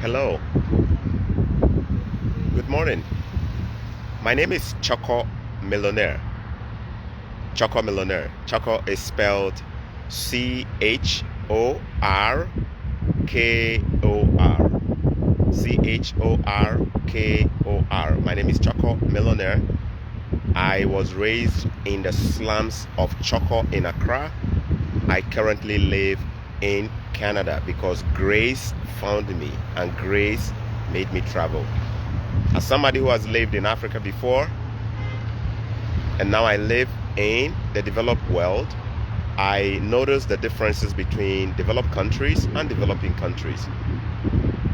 Hello, good morning. My name is Chorkor Millionaire. Chorkor Millionaire. Chorkor is spelled Chorkor. Chorkor. My name is Chorkor Millionaire. I was raised in the slums of Chorkor in Accra. I currently live in Canada because grace found me and grace made me travel. As somebody who has lived in Africa before and now I live in the developed world, I notice the differences between developed countries and developing countries.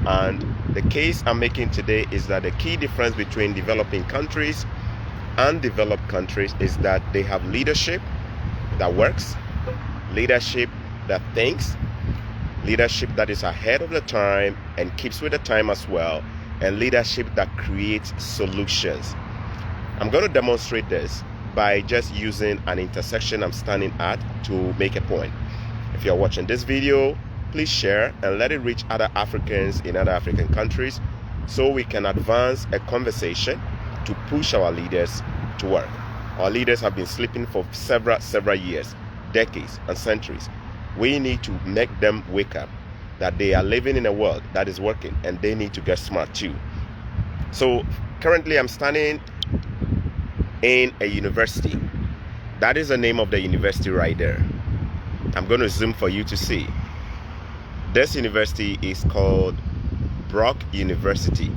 And the case I'm making today is that the key difference between developing countries and developed countries is that they have leadership that works, leadership that thinks, leadership that is ahead of the time and keeps with the time as well, and leadership that creates solutions. I'm going to demonstrate this by just using an intersection I'm standing at to make a point. If you're watching this video, please share and let it reach other Africans in other African countries so we can advance a conversation to push our leaders to work. Our leaders have been sleeping for several years, decades and centuries. We need to make them wake up that they are living in a world that is working and they need to get smart too. So currently I'm standing in a university. That is the name of the university right there. I'm going to zoom for you to see. This university is called Brock University.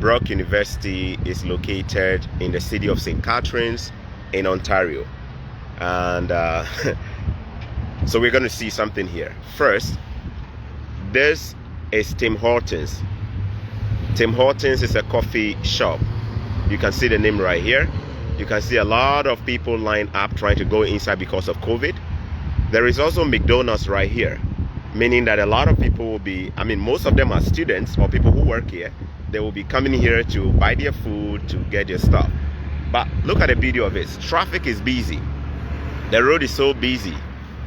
Brock University is located in the city of St. Catharines in Ontario. And so we're going to see something here. First, this is Tim Hortons. Tim Hortons is a coffee shop. You can see the name right here. You can see a lot of people lined up trying to go inside because of COVID. There is also McDonald's right here, meaning that a lot of people will be, most of them are students or people who work here. They will be coming here to buy their food, to get their stuff. But look at the beauty of it. Traffic is busy. The road is so busy.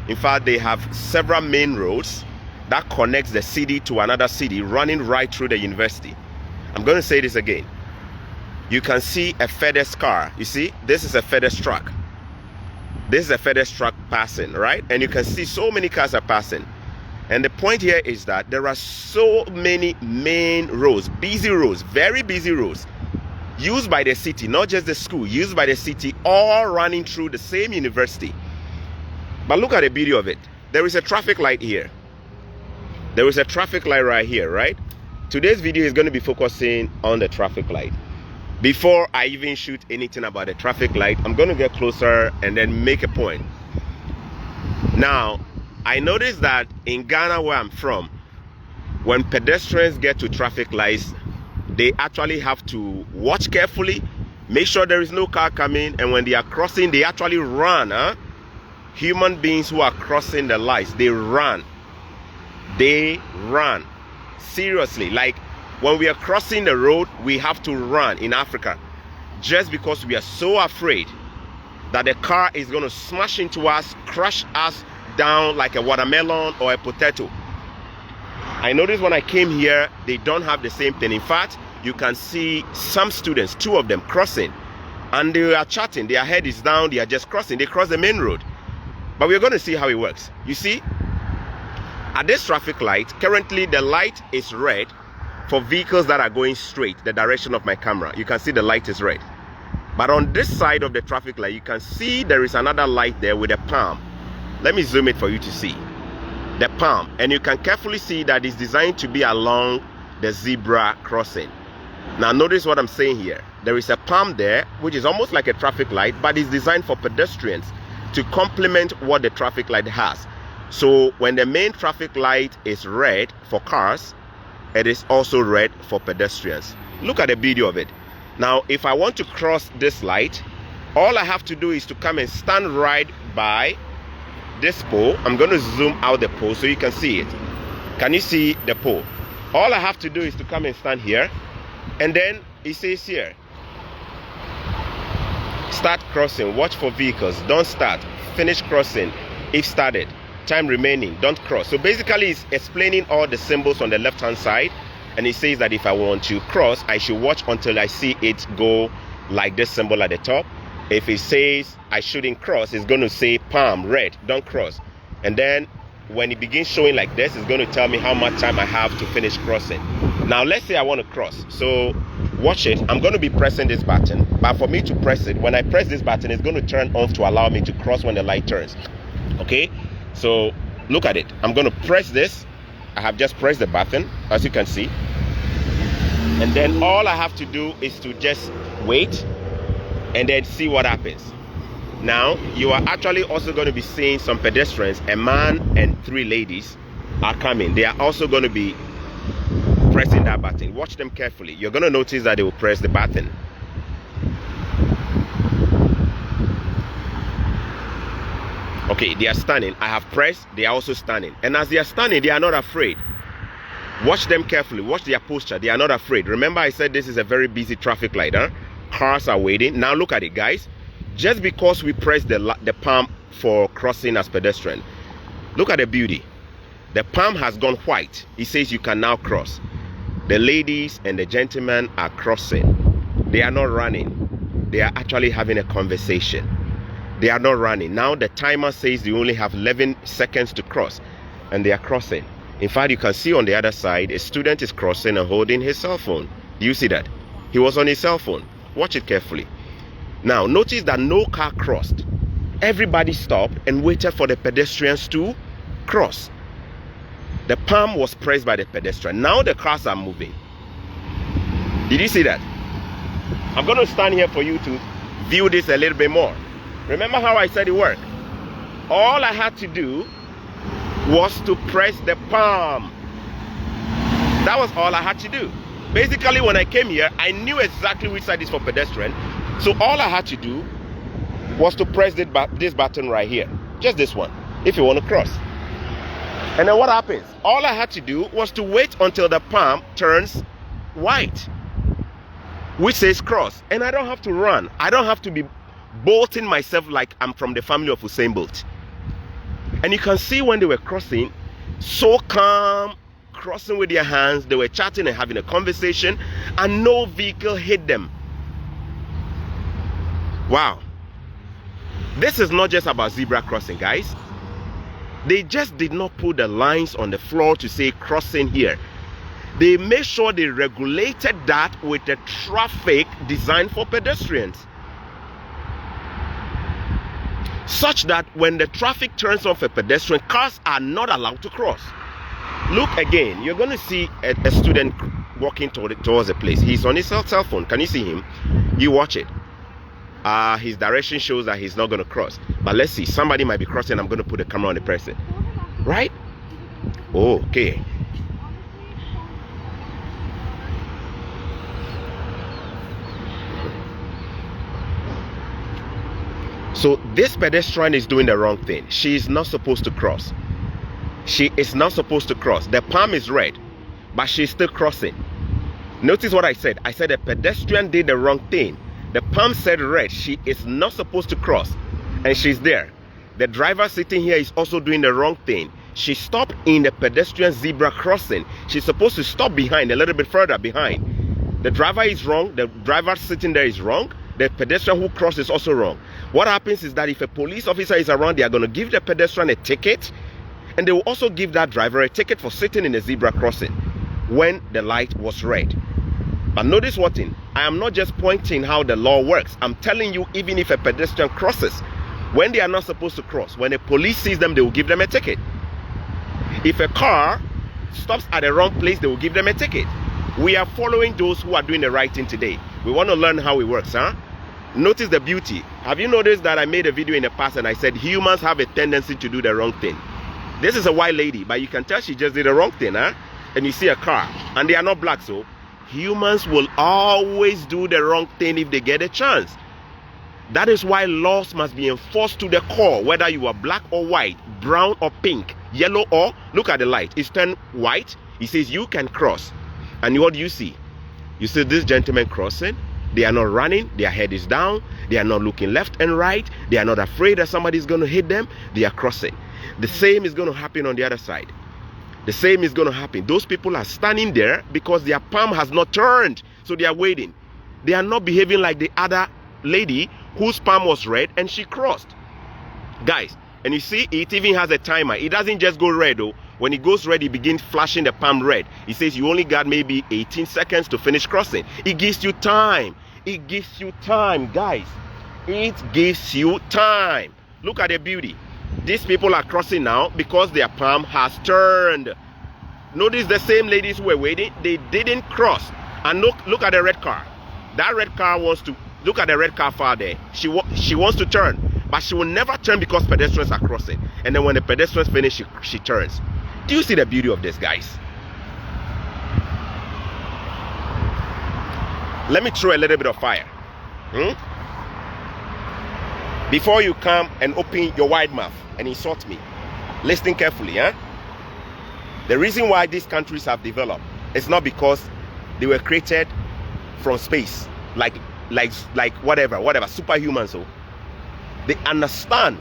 In fact, they have several main roads that connects the city to another city running right through the university. I'm going to say this again. You can see a FedEx car. You see, this is a FedEx truck. This is a FedEx truck passing, right? And you can see so many cars are passing. And the point here is that there are so many main roads, busy roads, very busy roads, used by the city, not just the school, used by the city, all running through the same university. But look at the beauty of it. There is a traffic light here. There is a traffic light right here, right? Today's video is going to be focusing on the traffic light. Before I even shoot anything about the traffic light, I'm going to get closer and then make a point. Now, I noticed that in Ghana, where I'm from, when pedestrians get to traffic lights, they actually have to watch carefully, make sure there is no car coming, and when they are crossing, they actually run. Human beings who are crossing the lights, they run. They run. Seriously, like when we are crossing the road, we have to run in Africa just because we are so afraid that the car is going to smash into us, crush us down like a watermelon or a potato. I noticed when I came here, they don't have the same thing. In fact, you can see some students, two of them crossing, and they are chatting. Their head is down, they are just crossing. They cross the main road. But we're going to see how it works. You see, at this traffic light, currently the light is red for vehicles that are going straight, the direction of my camera. You can see the light is red. But on this side of the traffic light, you can see there is another light there with a palm. Let me zoom it for you to see. The palm. And you can carefully see that it's designed to be along the zebra crossing. Now notice what I'm saying here. There is a palm there, which is almost like a traffic light, but it's designed for pedestrians to complement what the traffic light has. So when the main traffic light is red for cars, it is also red for pedestrians. Look at the beauty of it. Now, if I want to cross this light, all I have to do is to come and stand right by this pole. I'm going to zoom out the pole so you can see it. Can you see the pole? All I have to do is to come and stand here, and then it says here, start crossing, watch for vehicles, don't start, finish crossing if started, time remaining, don't cross. So basically it's explaining all the symbols on the left hand side and it says that if I want to cross, I should watch until I see it go like this symbol at the top. If it says I shouldn't cross, it's going to say palm, red, don't cross. And then when it begins showing like this, it's going to tell me how much time I have to finish crossing. Now let's say I want to cross. So watch it. I'm going to be pressing this button, but for me to press it, when I press this button, it's going to turn off to allow me to cross when the light turns. Okay, so look at it. I'm going to press this. I have just pressed the button, as you can see. And then all I have to do is to just wait and then see what happens. Now, you are actually also going to be seeing some pedestrians. A man and 3 ladies are coming. They are also going to be pressing that button. Watch them carefully. You're going to notice that they will press the button. Okay, they are standing. I have pressed. They are also standing. And as they are standing, they are not afraid. Watch them carefully. Watch their posture. They are not afraid. Remember, I said this is a very busy traffic light. Huh? Cars are waiting. Now look at it, guys. Just because we press the palm for crossing as pedestrian, look at the beauty. The palm has gone white. It says you can now cross. The ladies and the gentlemen are crossing. They are not running. They are actually having a conversation. They are not running. Now the timer says you only have 11 seconds to cross, and they are crossing. In fact, you can see on the other side, a student is crossing and holding his cell phone. Do you see that? He was on his cell phone. Watch it carefully. Now, notice that no car crossed. Everybody stopped and waited for the pedestrians to cross. The palm was pressed by the pedestrian. Now the cars are moving. Did you see that? I'm going to stand here for you to view this a little bit more. Remember how I said it worked? All I had to do was to press the palm. That was all I had to do. Basically, when I came here, I knew exactly which side is for pedestrian. So all I had to do was to press this button right here. Just this one, if you want to cross. And then what happens? All I had to do was to wait until the palm turns white, which says cross. And I don't have to run. I don't have to be bolting myself like I'm from the family of Usain Bolt. And you can see when they were crossing, so calm, crossing with their hands. They were chatting and having a conversation, and no vehicle hit them. Wow. This is not just about zebra crossing, guys. They just did not put the lines on the floor to say crossing here. They made sure they regulated that with the traffic designed for pedestrians, such that when the traffic turns off a pedestrian, cars are not allowed to cross. Look again. You're going to see a student walking towards a place. He's on his cell phone. Can you see him? You watch it. His direction shows that he's not going to cross. But let's see. Somebody might be crossing. I'm going to put the camera on the person. Right? Oh, okay. So this pedestrian is doing the wrong thing. She is not supposed to cross. She is not supposed to cross. The palm is red, but she's still crossing. Notice what I said. I said the pedestrian did the wrong thing. The palm said red. She is not supposed to cross, and she's there. The driver sitting here is also doing the wrong thing. She stopped in the pedestrian zebra crossing. She's supposed to stop behind, a little bit further behind. The driver is wrong. The driver sitting there is wrong. The pedestrian who crossed is also wrong. What happens is that if a police officer is around, they are going to give the pedestrian a ticket, and they will also give that driver a ticket for sitting in the zebra crossing when the light was red. But notice one thing. I am not just pointing how the law works. I'm telling you, even if a pedestrian crosses when they are not supposed to cross, when the police sees them, they will give them a ticket. If a car stops at the wrong place, they will give them a ticket. We are following those who are doing the right thing today. We want to learn how it works, huh? Notice the beauty. Have you noticed that I made a video in the past and I said humans have a tendency to do the wrong thing? This is a white lady, but you can tell she just did the wrong thing, huh? And you see a car, and they are not black, so humans will always do the wrong thing if they get a chance. That is why laws must be enforced to the core, whether you are black or white, brown or pink, yellow or, look at the light, it's turned white. It says you can cross. And what do you see? You see this gentleman crossing. They are not running. Their head is down. They are not looking left and right. They are not afraid that somebody is going to hit them. They are crossing. The same is going to happen on the other side. The same is going to happen. Those people are standing there because their palm has not turned. So they are waiting. They are not behaving like the other lady whose palm was red and she crossed. Guys, and you see, it even has a timer. It doesn't just go red though. When it goes red, it begins flashing the palm red. It says you only got maybe 18 seconds to finish crossing. It gives you time. It gives you time, guys. It gives you time. Look at the beauty. These people are crossing now because their palm has turned. Notice the same ladies who were waiting, they didn't cross. And look at the red car. That red car wants to, look at the red car far there. She wants to turn, but she will never turn because pedestrians are crossing. And then when the pedestrians finish, she turns. Do you see the beauty of this, guys? Let me throw a little bit of fire. Before you come and open your wide mouth and insult me, listen carefully. The reason why these countries have developed is not because they were created from space, like whatever, superhumans. So they understand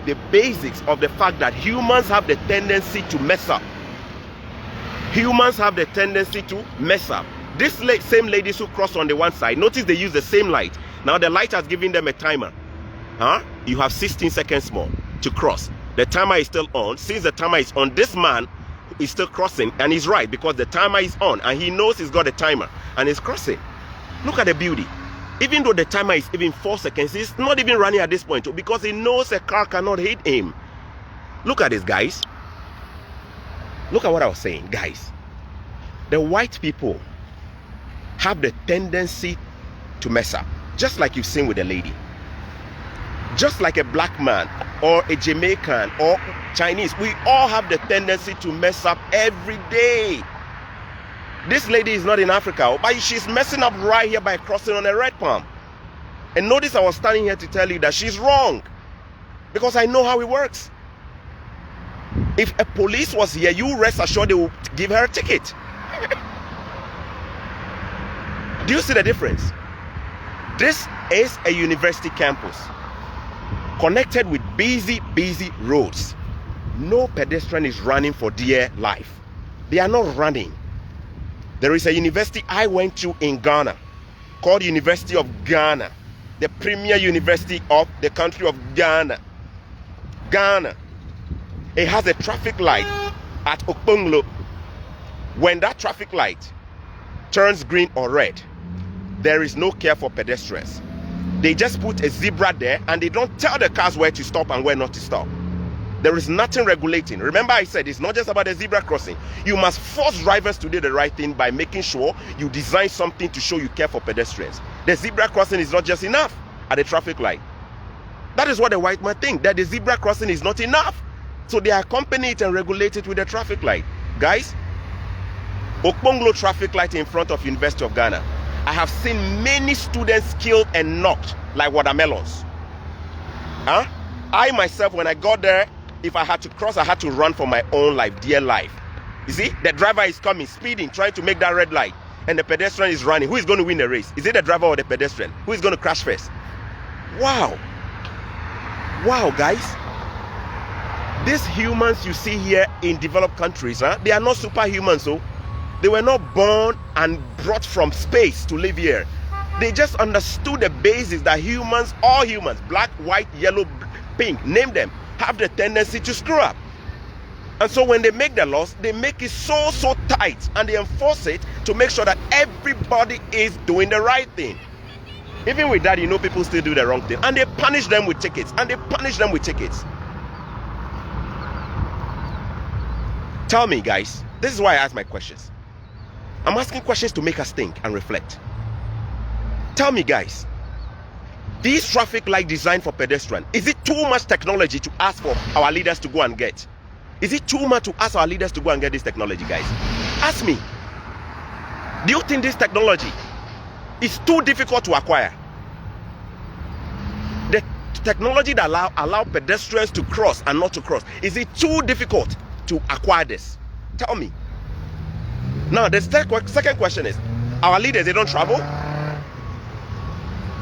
the basics of the fact that humans have the tendency to mess up. Humans have the tendency to mess up. These same ladies who cross on the one side, notice they use the same light. Now the light has given them a timer. You have 16 seconds more to cross. The timer is still on. Since the timer is on, this man is still crossing, and he's right because the timer is on and he knows he's got a timer and he's crossing. Look at the beauty. Even though the timer is even 4 seconds, he's not even running at this point because he knows a car cannot hit him. Look at this, guys. Look at what I was saying, guys. The white people have the tendency to mess up, just like you've seen with the lady. Just like a black man or a Jamaican or Chinese, we all have the tendency to mess up every day. This lady is not in Africa, but she's messing up right here by crossing on a red palm. And notice I was standing here to tell you that she's wrong because I know how it works. If a police was here, you rest assured they will give her a ticket. Do you see the difference? This is a university campus connected with busy roads. No pedestrian is running for dear life. They are not running. There is a university I went to in Ghana called University of Ghana, the premier university of the country of Ghana. Ghana. It has a traffic light at Okponglo. When that traffic light turns green or red, there is no care for pedestrians. They just put a zebra there and they don't tell the cars where to stop and where not to stop. There is nothing regulating. Remember I said it's not just about the zebra crossing. You must force drivers to do the right thing by making sure you design something to show you care for pedestrians. The zebra crossing is not just enough at the traffic light. That is what the white man think, that the zebra crossing is not enough. So they accompany it and regulate it with the traffic light. Guys, Okponglo traffic light in front of University of Ghana. I have seen many students killed and knocked like watermelons. I myself, when I got there, if I had to cross, I had to run for my own life, dear life. You see, the driver is coming, speeding, trying to make that red light, and the pedestrian is running. Who is going to win the race? Is it the driver or the pedestrian? Who is going to crash first? Wow. Wow, guys. These humans you see here in developed countries, they are not superhumans, so they were not born and brought from space to live here. They just understood the basics that humans, all humans, black, white, yellow, pink, name them, have the tendency to screw up. And so when they make the laws, they make it so tight and they enforce it to make sure that everybody is doing the right thing. Even with that, you know, people still do the wrong thing. And they punish them with tickets. Tell me, guys, this is why I ask my questions. I'm asking questions to make us think and reflect. Tell me, guys, this traffic light designed for pedestrian, is it too much technology to ask for our leaders to go and get? Is it too much to ask our leaders to go and get this technology, guys? Ask me. Do you think this technology is too difficult to acquire? The technology that allow pedestrians to cross and not to cross, is it too difficult to acquire this? Tell me. Now, the second question is, our leaders, they don't travel?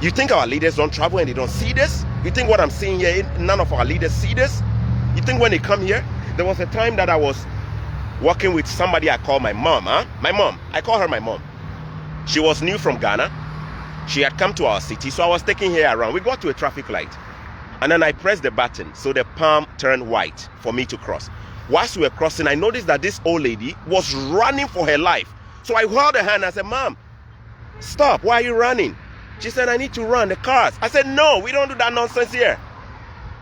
You think our leaders don't travel and they don't see this? You think what I'm seeing here, none of our leaders see this? You think when they come here, there was a time that I was working with somebody I call my mom. My mom. I call her my mom. She was new from Ghana. She had come to our city, so I was taking her around. We got to a traffic light, and then I pressed the button, so the palm turned white for me to cross. Whilst we were crossing, I noticed that this old lady was running for her life. So I held her hand and I said, "Mom, stop. Why are you running?" She said, "I need to run the cars." I said, "No, we don't do that nonsense here.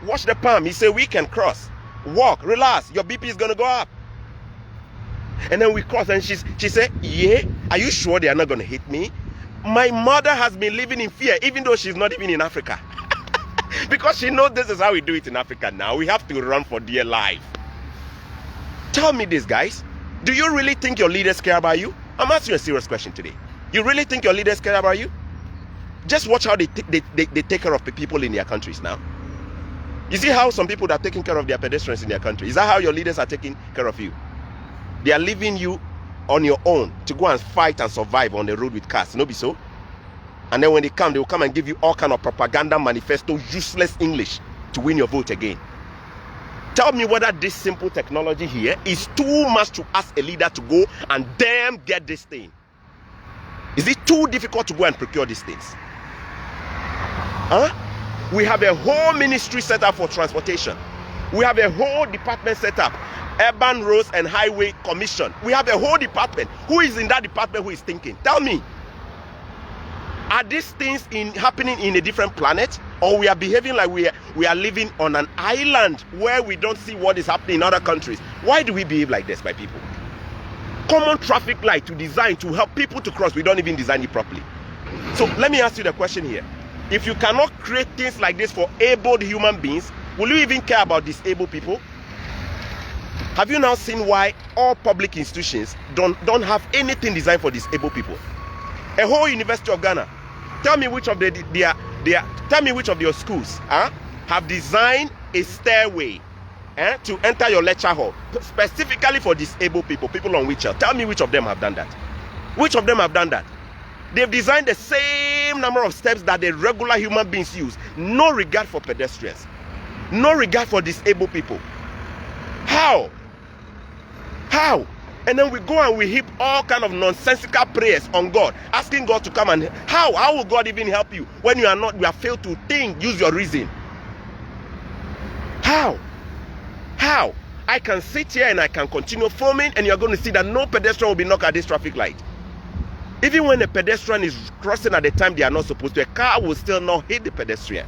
Watch the palm." He said, "We can cross. Walk, relax. Your BP is going to go up." And then we crossed, and she said, "Yeah, are you sure they are not going to hit me?" My mother has been living in fear, even though she's not even in Africa. Because she knows this is how we do it in Africa now. We have to run for dear life. Tell me this, guys. Do you really think your leaders care about you? I'm asking you a serious question today. You really think your leaders care about you? Just watch how they take care of the people in their countries now. You see how some people are taking care of their pedestrians in their country? Is that how your leaders are taking care of you? They are leaving you on your own to go and fight and survive on the road with cars. No be so? And then when they will come and give you all kind of propaganda, manifesto, useless English to win your vote again. Tell me whether this simple technology here is too much to ask a leader to go and damn get this thing. Is it too difficult to go and procure these things? We have a whole ministry set up for transportation. We have a whole department set up. Urban Roads and Highway Commission. We have a whole department. Who is in that department who is thinking? Tell me. Are these things happening in a different planet? Or we are behaving like we are living on an island where we don't see what is happening in other countries? Why do we behave like this, my people? Common traffic light to design to help people to cross. We don't even design it properly. So let me ask you the question here. If you cannot create things like this for able human beings, will you even care about disabled people? Have you now seen why all public institutions don't have anything designed for disabled people? A whole University of Ghana. Tell me which of tell me which of your schools have designed a stairway to enter your lecture hall specifically for disabled people, people on wheelchair. Tell me which of them have done that. Which of them have done that? They've designed the same number of steps that the regular human beings use. No regard for pedestrians. No regard for disabled people. How? How? And then we go and we heap all kind of nonsensical prayers on God, asking God to come and how will God even help you when you have failed to think, use your reason? How? How? I can sit here and I can continue filming, and you're going to see that no pedestrian will be knocked at this traffic light. Even when a pedestrian is crossing at the time they are not supposed to, a car will still not hit the pedestrian.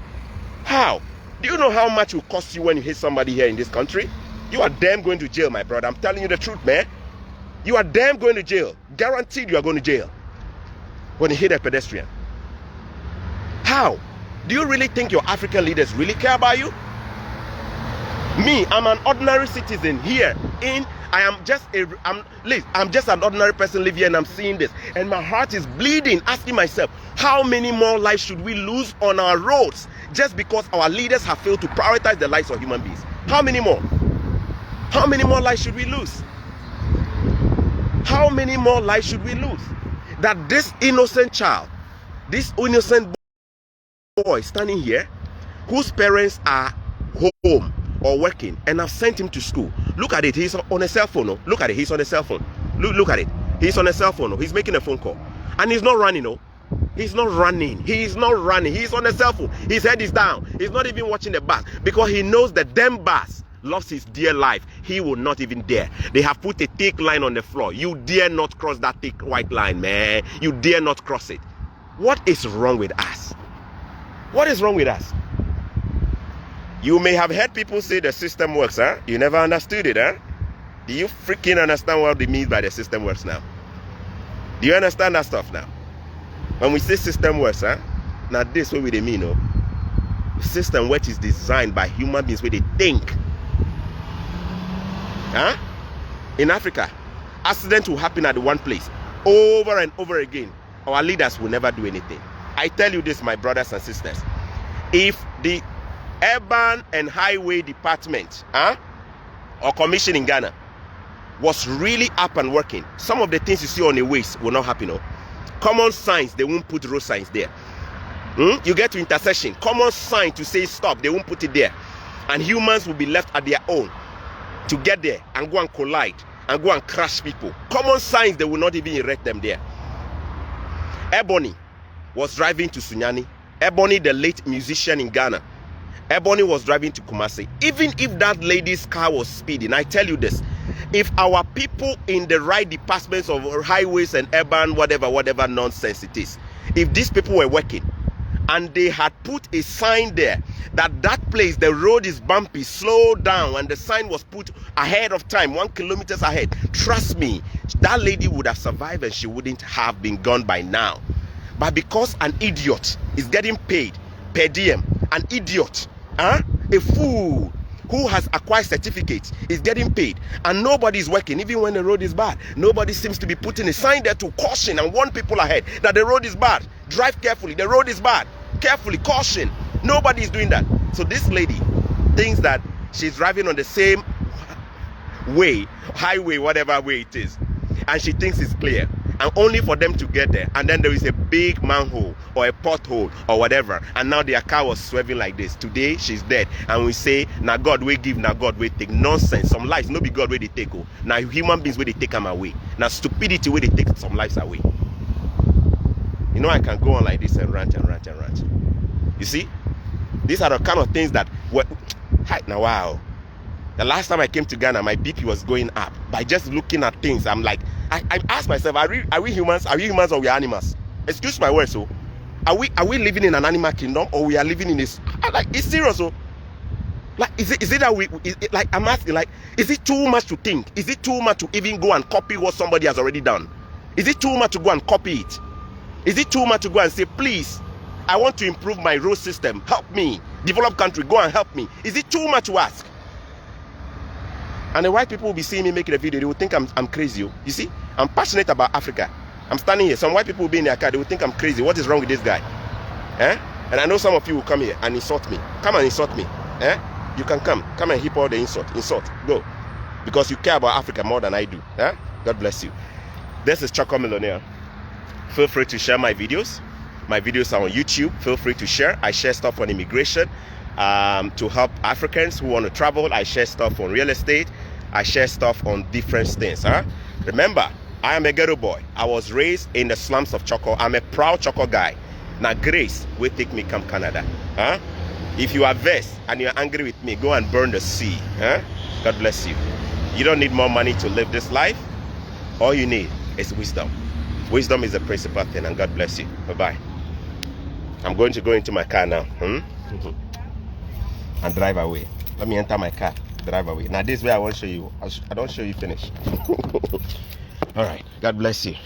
How? Do you know how much it will cost you when you hit somebody here in this country? You are damn going to jail, my brother. I'm telling you the truth, man. You are damn going to jail. Guaranteed you are going to jail when you hit a pedestrian. How? Do you really think your African leaders really care about you? Me, I'm an ordinary citizen here I'm just an ordinary person living here, and I'm seeing this, and my heart is bleeding, asking myself, how many more lives should we lose on our roads just because our leaders have failed to prioritize the lives of human beings? How many more? How many more lives should we lose? How many more lives should we lose? That this innocent child, this innocent boy standing here, whose parents are home or working, and I've sent him to school. Look at it. He's on a cell phone. Oh. Look at it. He's on a cell phone. Look at it. He's on a cell phone. Oh. He's making a phone call. And he's not running. Oh. He's not running. He's not running. He's on a cell phone. His head is down. He's not even watching the bus because he knows that them bus loves his dear life. He will not even dare. They have put a thick line on the floor. You dare not cross that thick white line, man. You dare not cross it. What is wrong with us? What is wrong with us? You may have heard people say the system works, huh? You never understood it, huh? Do you freaking understand what they mean by the system works now? Do you understand that stuff now? When we say system works, huh? Now this what we they mean, oh? System work is designed by human beings where they think. Huh? In Africa, accidents will happen at one place over and over again. Our leaders will never do anything. I tell you this, my brothers and sisters. If the Urban and Highway Department or Commission in Ghana was really up and working, some of the things you see on the ways will not happen. Common signs, they won't put road signs there. You get to intersection, common sign to say stop, they won't put it there. And humans will be left at their own to get there and go and collide. and go and crush people. Common signs, they will not even erect them there. Ebony was driving to Sunyani. Ebony, the late musician in Ghana. Ebony was driving to Kumasi. Even if that lady's car was speeding, I tell you this, if our people in the right departments of highways and urban, whatever nonsense it is, if these people were working and they had put a sign there that place, the road is bumpy, slow down, and the sign was put ahead of time, 1 kilometer ahead, trust me, that lady would have survived and she wouldn't have been gone by now. But because an idiot is getting paid per diem, an idiot, a fool who has acquired certificates is getting paid, and nobody is working, even when the road is bad. Nobody seems to be putting a sign there to caution and warn people ahead that the road is bad. Drive carefully, the road is bad. Carefully, caution. Nobody is doing that. So this lady thinks that she's driving on the same way, highway, whatever way it is, and she thinks it's clear, and only for them to get there, and then there is a big manhole or a pothole or whatever, and now their car was swerving like this. Today she's dead, and we say, now God will give, now God will take. Nonsense. Some lives no be God where they take. Now human beings where they take them away. Now stupidity where they take some lives away. You know, I can go on like this and rant and rant and rant. You see, these are the kind of things that were now. Wow, the last time I came to Ghana, my BP was going up by just looking at things. I'm like, I ask myself, are we humans? Are we humans or we are animals? Excuse my words. So are we living in an animal kingdom, or we are living in this? Like, it's serious. So like, is it that like, I'm asking, like, is it too much to think? Is it too much to even go and copy what somebody has already done? Is it too much to go and copy it? Is it too much to go and say, please, I want to improve my road system, help me, developed country, go and help me? Is it too much to ask? And the white people will be seeing me making a video, they will think I'm crazy. You see, I'm passionate about Africa. I'm standing here, some white people will be in their car, they will think I'm crazy. What is wrong with this guy? And I know some of you will come here and insult me. Come and insult me. You can come and heap all the insult, go. Because you care about Africa more than I do. God bless you. This is chorkor Millionaire. Feel free to share my videos. My videos are on YouTube. Feel free to share. I share stuff on immigration to help Africans who want to travel. I share stuff on real estate. I share stuff on different things. Remember, I am a ghetto boy. I was raised in the slums of Chorkor. I'm a proud Chorkor guy. Now grace will take me come Canada. If you are vexed and you're angry with me, go and burn the sea. God bless you. You don't need more money to live this life. All you need is wisdom. Wisdom is the principal thing, and God bless you. Bye-bye. I'm going to go into my car now. And drive away. Let me enter my car. Drive away. Now this way I won't show you. I don't show you finish. All right. God bless you.